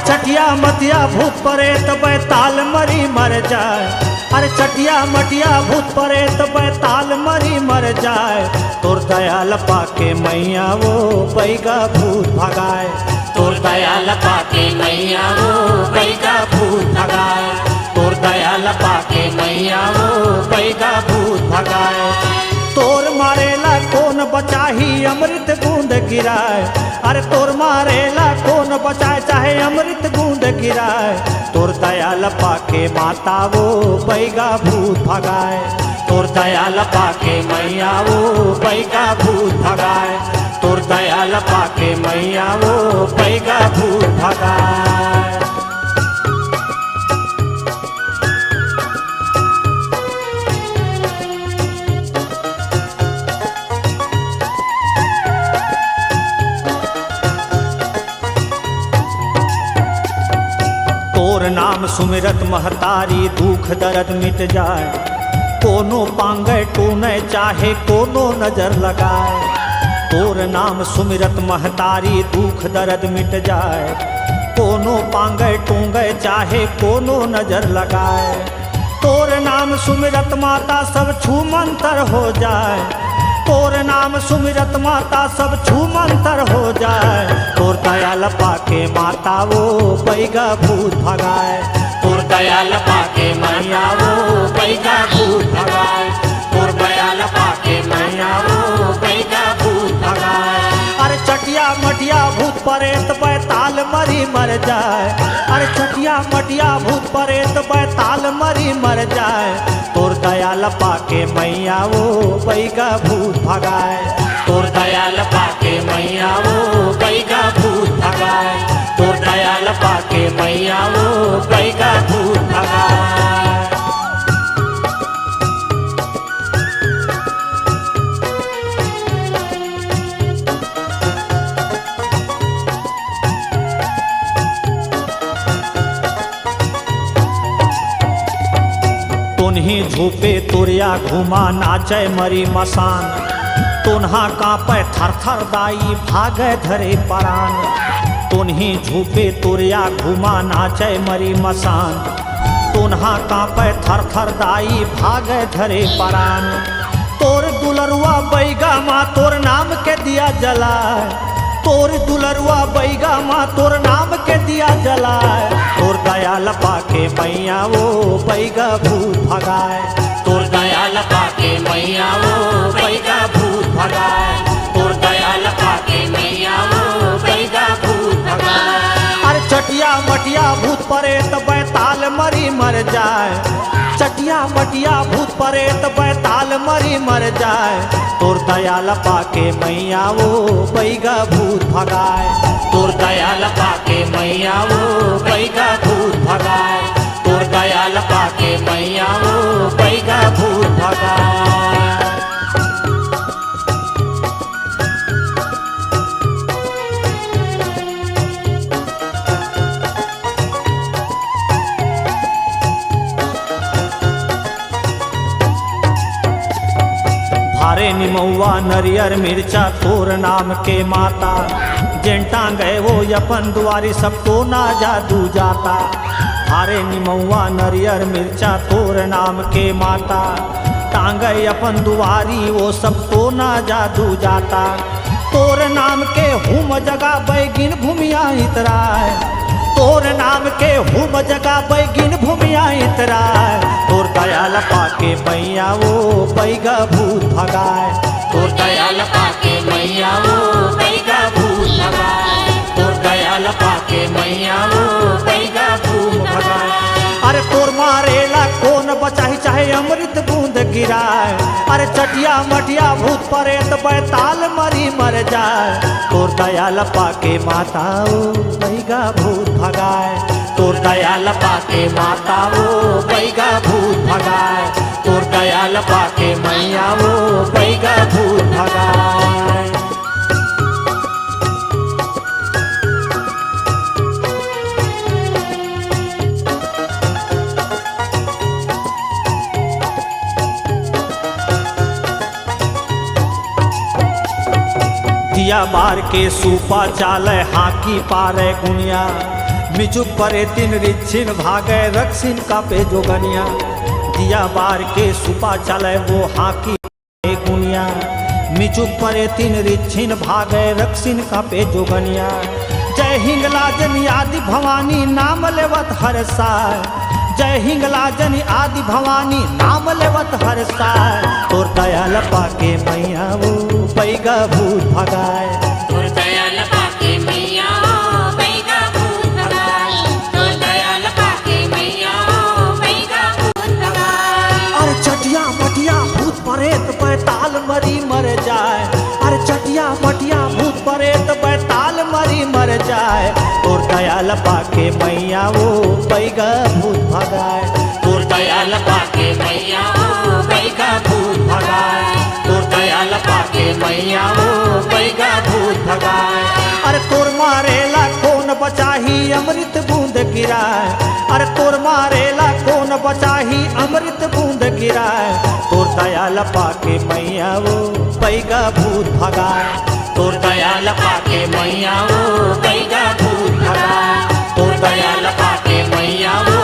चटिया मटिया भूत प्रेत बैताल मरी मर जाए। अरे चटिया मटिया भूत प्रेत बैताल मरी मर जाए। तोर दयाल पाके मैया वो बैगा भूत भगाए। तोर दयाल पाके मैया वो बैगा भूत भगाए। तोर दयाल पाके मैया वो बैगा भूत भगाए। तोर मारेला कौन बचाही अमृत बूंद गिराए। अरे तोर मारेला कौन बचाए चाहे अमृत बूंद गिराए। तोर दयाल पाके माता वो बैगा भूत भगाए। तोर दयाल पाके मैया वो बैगा भूत भगाए। तोर दयाल पाके मैया वो बैगा भूत भगाए। तोर नाम सुमिरत महतारी दुख दर्द मिट जाए। कोनो पांगे टूने चाहे कोनो नजर लगाए। तोर नाम सुमिरत महतारी दुख दर्द मिट जाए। कोनो पांगे टूंगे चाहे कोनो नजर लगाए। तोर नाम सुमिरत माता सब छू मंतर हो जाए। तोर नाम सुमिरत माता सब छू मंतर हो जाए। तोर दयाल पाके माता वो बैगा भूत भगाए। तोर दयाल पाके मैया वो बैगा भूत भगाए। तोर दयाल पाके मैया वो बैगा भूत भगाए। अरे चटिया मटिया भूत प्रेत बैताल मरी मर जाए। अरे चटिया मटिया भूत प्रेत बैताल मरी मर जाए। तोर दयाल पाके मैया वो बैगा भूत भगाए। तोर दयाल पाके मैया वो बैगा भूत भगाए। तोर दयाल पाके मैया वो बैगा भूत भगाए। तुन्ही झूपे तुरिया घुमा नाचे मरी मसान। तुन्हा कांपे थर थर दाई भागे धरे परान। तुन्ही झूपे तुरिया घुमा नाचे मरी मसान। तुन्हा कांपे थर थर दाई भागे धरे परान। तोर दुलरुआ बैगा माँ तोर नाम के दिया जलाए। तोर दुलरुआ बैगा माँ तोर नाम के दिया जलाए। तोर दयाल पाके मैया वो बैगा भूत भगाए। तोर दयाल पाके मैया वो बैगा भूत भगाए। तोर दयाल पाके मैया वो बैगा भूत भगाए। अरे चटिया मटिया भूत प्रेत बैताल मरी मर जाए। चटिया मटिया भूत प्रेत बैताल मरी मर जाए। तोर दयाल पाके मैया वो बैगा भूत भगाए। तोर दयाल पाके मैया वो बैगा भूत भगाए। तोर दयाल पाके मैया वो बैगा भूत भगाए। भारे निमौआ नरियर मिर्चा तोर नाम के माता। जेंटा गए वो अपन दुआरी सब तो ना जादू जाता। भारे निमौआ नरियर मिर्चा तोर नाम के माता। टांगे अपन दुआरी वो सब तो ना जादू जाता। तोर नाम के हुम जगह बैगिन भूमिया इतराए। तोर नाम के हुम जगह बैगिन भूमिया इतराए। तोर दयाल पाके मैया वो बैगा भूत भगाए। तोर दयाल पाके मैया वो बैगा भूत भगाए। तोर दयाल पाके मैया वो बैगा भूत भगाए। अरे तोर मारेला कौन बचाही चाहे अमृत बूंद गिराए। अरे चटिया मटिया भूत प्रेत बैताल मरी मर जाए। तोर दयाल पाके माता वो बैगा भूत भगाए। तोर दयाल पाके माता वो बैगा भूत भगाए। तोर दयाल पाके मैया वो बैगा भूत भगाए। दिया बार के सूपा चाले हाकी पारे गुनिया। मिचुक परे तीन रिच्छिन भागे रक्षिन का पे जोगनिया दिया बार के सुपा चले वो हाकी गुनिया मिचुक परे तीन रिच्छिन भागे रक्षिन का पे जोगनिया जय हिंगलाजन आदि भवानी नाम लेवत हर साय जय हिंगलाजन आदि भवानी नाम लेवत हर साय तोर दयाल पाके मैया वो पैगा भूत भगाए तोर दयाल पाके मैया पैगा भूत भगाए तोर दयाल पाके मैया पैगा भूत भगाए अरे चटिया मटिया भूत परेत बैताल मरी मर जाए अरे चटिया मटिया भूत परेत बैताल मरी मर जाए तोर दयाल पाके मैया वो पैगा भूत भगाए तोर दयाल पाके मैया वो पैगा भूत भगाए तोर दयाल पाके मैया वो पैगा भूत भगाए अरे तोर मारेला कौन बचाही अमृत बूंद गिराए अरे तोर मारेला कौन बचाही अमृत बूंद गिराए तोर दयाल पाके मैया वो पैगा भूत भगाए तोर दयाल पाके मैया वो पैगा भूत भगाए तोर दयाल पाके मैया वो